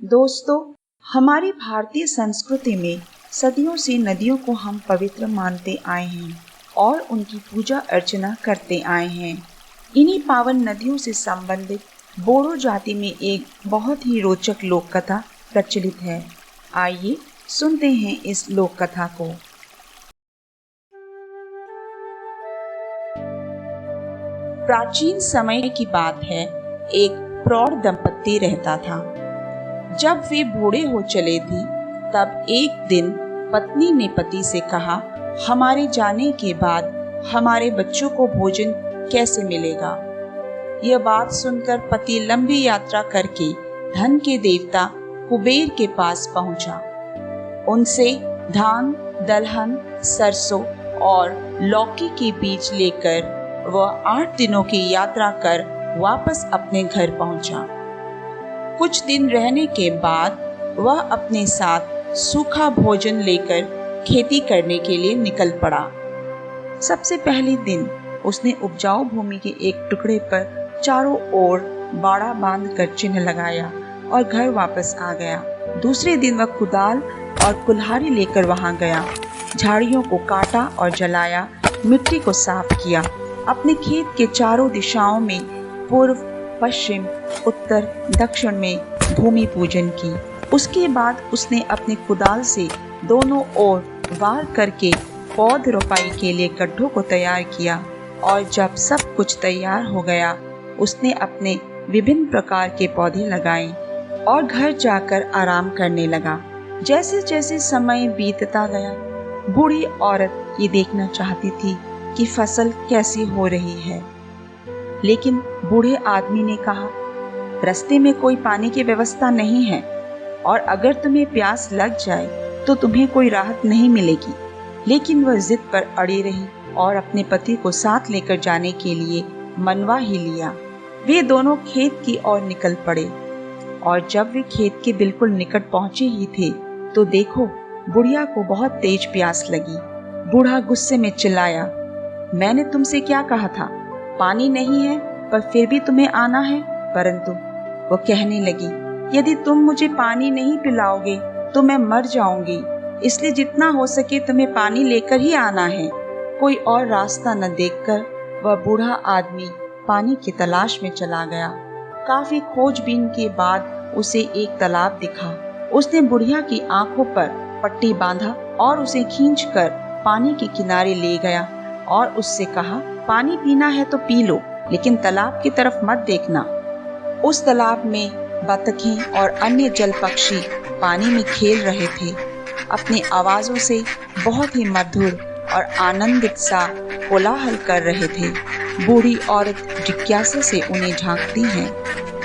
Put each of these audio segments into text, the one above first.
दोस्तों, हमारी भारतीय संस्कृति में सदियों से नदियों को हम पवित्र मानते आए हैं और उनकी पूजा अर्चना करते आए हैं। इन्हीं पावन नदियों से संबंधित बोडो जाति में एक बहुत ही रोचक लोक कथा प्रचलित है। आइए सुनते हैं इस लोक कथा को। प्राचीन समय की बात है। एक प्रौढ़ दंपत्ति रहता था। जब वे बूढ़े हो चले थे, तब एक दिन पत्नी ने पति से कहा, हमारे जाने के बाद हमारे बच्चों को भोजन कैसे मिलेगा। यह बात सुनकर पति लंबी यात्रा करके धन के देवता कुबेर के पास पहुंचा। उनसे धान, दलहन, सरसों और लौकी के बीज लेकर वह 8 दिनों की यात्रा कर वापस अपने घर पहुंचा। कुछ दिन रहने के बाद वह अपने साथ सूखा भोजन लेकर खेती करने के लिए निकल पड़ा। सबसे पहले दिन उसने उपजाऊ भूमि के एक टुकड़े पर चारों ओर बाड़ा बांधकर चिन्ह लगाया और घर वापस आ गया। दूसरे दिन वह कुदाल और कुल्हाड़ी लेकर वहां गया, झाड़ियों को काटा और जलाया, मिट्टी को साफ किया, अपने खेत के चारों दिशाओं में पूर्व, पश्चिम, उत्तर, दक्षिण में भूमि पूजन की। उसके बाद उसने अपने कुदाल से दोनों ओर वार करके पौध रोपाई के लिए गड्ढों को तैयार किया और जब सब कुछ तैयार हो गया, उसने अपने विभिन्न प्रकार के पौधे लगाए और घर जाकर आराम करने लगा। जैसे जैसे समय बीतता गया, बूढ़ी औरत ये देखना चाहती थी कि फसल कैसी हो रही है। लेकिन बूढ़े आदमी ने कहा, रास्ते में कोई पानी की व्यवस्था नहीं है और अगर तुम्हें प्यास लग जाए तो तुम्हें कोई राहत नहीं मिलेगी। लेकिन वह जिद पर अड़ी रही और अपने पति को साथ लेकर जाने के लिए मनवा ही लिया। वे दोनों खेत की ओर निकल पड़े और जब वे खेत के बिल्कुल निकट पहुंचे ही थे तो देखो, बुढ़िया को बहुत तेज प्यास लगी। बूढ़ा गुस्से में चिल्लाया, मैंने तुमसे क्या कहा था, पानी नहीं है पर फिर भी तुम्हें आना है। परंतु वो कहने लगी, यदि तुम मुझे पानी नहीं पिलाओगे तो मैं मर जाऊंगी, इसलिए जितना हो सके तुम्हें पानी लेकर ही आना है। कोई और रास्ता न देखकर वह बूढ़ा आदमी पानी की तलाश में चला गया। काफी खोजबीन के बाद उसे एक तालाब दिखा। उसने बुढ़िया की आंखों पर पट्टी बांधा और उसे खींचकर पानी के किनारे ले गया और उससे कहा, पानी पीना है तो पी लो, लेकिन तालाब की तरफ मत देखना। उस तालाब में बतखें और अन्य जल पक्षी पानी में खेल रहे थे, अपनी आवाजों से बहुत ही मधुर और आनंदित सा कोलाहल कर रहे थे। बूढ़ी औरत जिज्ञासा से उन्हें झांकती है।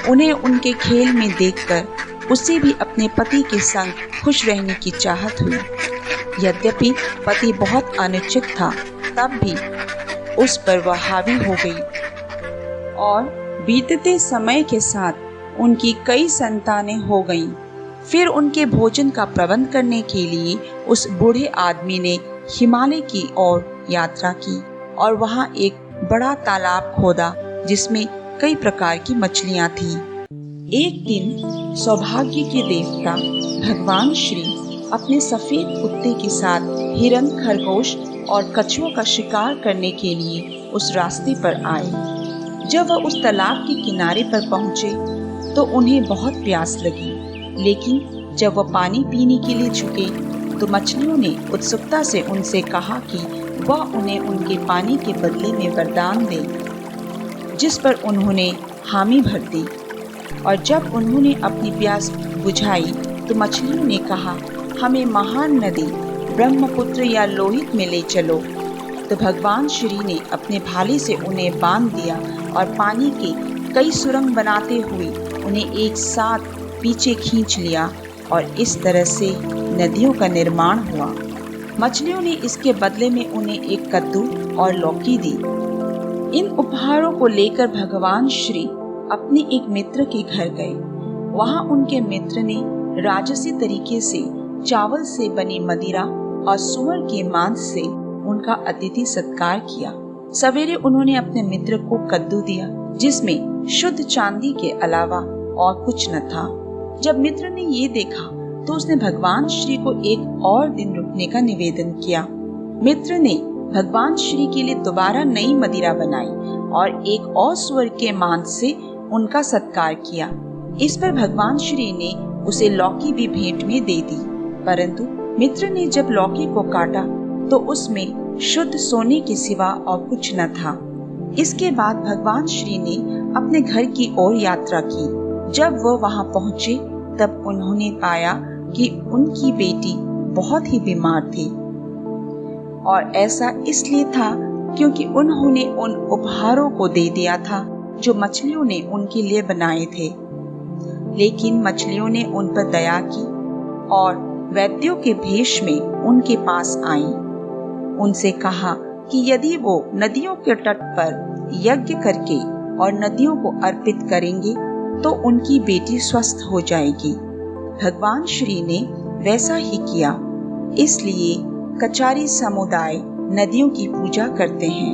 उन्हें उनके खेल में देखकर उसे भी अपने पति के संग खुश रहने की चाहत हुई। यद्यपि पति बहुत अनिश्चित था, तब भी उस पर वह हावी हो गई और बीतते समय के साथ उनकी कई संतानें हो गईं। फिर उनके भोजन का प्रबंध करने के लिए उस बूढ़े आदमी ने हिमालय की ओर यात्रा की और वहां एक बड़ा तालाब खोदा जिसमें कई प्रकार की मछलियां थीं। एक दिन सौभाग्य के देवता भगवान श्री अपने सफेद कुत्ते के साथ हिरन, खरगोश और कछुओं का शिकार करने के लिए उस रास्ते पर आए। जब वह उस तालाब के किनारे पर पहुंचे तो उन्हें बहुत प्यास लगी, लेकिन जब वह पानी पीने के लिए झुके तो मछलियों ने उत्सुकता से उनसे कहा कि वह उन्हें उनके पानी के बदले में वरदान दे, जिस पर उन्होंने हामी भर दी। और जब उन्होंने अपनी प्यास बुझाई तो मछलियों ने कहा, हमें महान नदी ब्रह्मपुत्र या लोहित में ले चलो। तो भगवान श्री ने अपने भाले से उन्हें बांध दिया और पानी के कई सुरंग बनाते हुए उन्हें एक साथ पीछे खींच लिया और इस तरह से नदियों का निर्माण हुआ। मछलियों ने इसके बदले में उन्हें एक कद्दू और लौकी दी। इन उपहारों को लेकर भगवान श्री अपने एक मित्र के घर गए। वहां उनके मित्र ने राजसी तरीके से चावल से बनी मदिरा और सुअर के मांस से उनका अतिथि सत्कार किया। सवेरे उन्होंने अपने मित्र को कद्दू दिया, जिसमें शुद्ध चांदी के अलावा और कुछ न था। जब मित्र ने ये देखा तो उसने भगवान श्री को एक और दिन रुकने का निवेदन किया। मित्र ने भगवान श्री के लिए दोबारा नई मदिरा बनाई और एक और स्वर्ग के मांस से उनका सत्कार किया। इस पर भगवान श्री ने उसे लौकी भी भेंट में दे दी, परंतु मित्र ने जब लौकी को काटा तो उसमें शुद्ध सोने के सिवा और कुछ न था। इसके बाद भगवान श्री ने अपने घर की ओर यात्रा की। जब वह वहां पहुंचे तब उन्होंने पाया कि उनकी बेटी बहुत ही बीमार थी, और ऐसा इसलिए था क्योंकि उन्होंने उन उपहारों को दे दिया था जो मछलियों ने उनके लिए बनाए थे। लेकिन मछलियों ने उन पर दया की और वैद्यों के भेष में उनके पास आईं। उनसे कहा कि यदि वो नदियों के तट पर यज्ञ करके और नदियों को अर्पित करेंगे तो उनकी बेटी स्वस्थ हो जाएगी। भगवान श्री ने वैसा ही किया। इसलिए कचारी समुदाय नदियों की पूजा करते हैं।